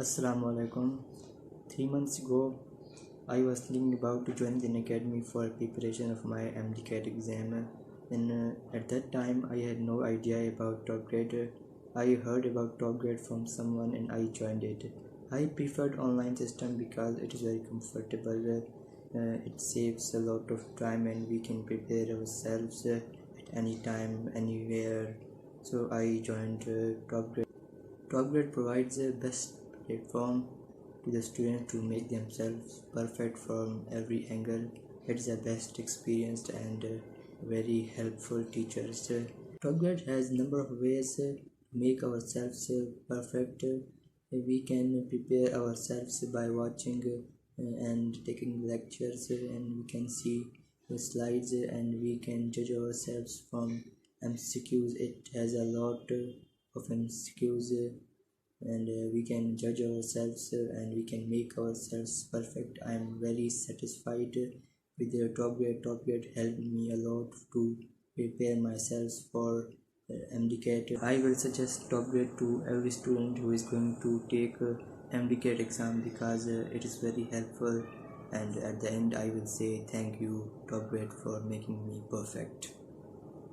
Assalamu alaikum. 3 months ago, I was thinking about to join an academy for preparation of my MDCAT exam, and at that time I had no idea about TopGrade. I heard about TopGrade from someone and I joined it. I preferred online system because it is very comfortable. It saves a lot of time and we can prepare ourselves at any time, anywhere. So I joined TopGrade. TopGrade provides the best platform to the students to make themselves perfect from every angle. It's the best experienced and very helpful teachers. TopGrade has number of ways to make ourselves perfect. We can prepare ourselves by watching and taking lectures, and we can see the slides, and we can judge ourselves from MCQs. It has a lot of MCQs, and we can judge ourselves and we can make ourselves perfect. I am very satisfied with the TopGrade. TopGrade helped me a lot to prepare myself for MDCAT. I will suggest TopGrade to every student who is going to take MDCAT exam because it is very helpful, and at the end I will say thank you TopGrade for making me perfect.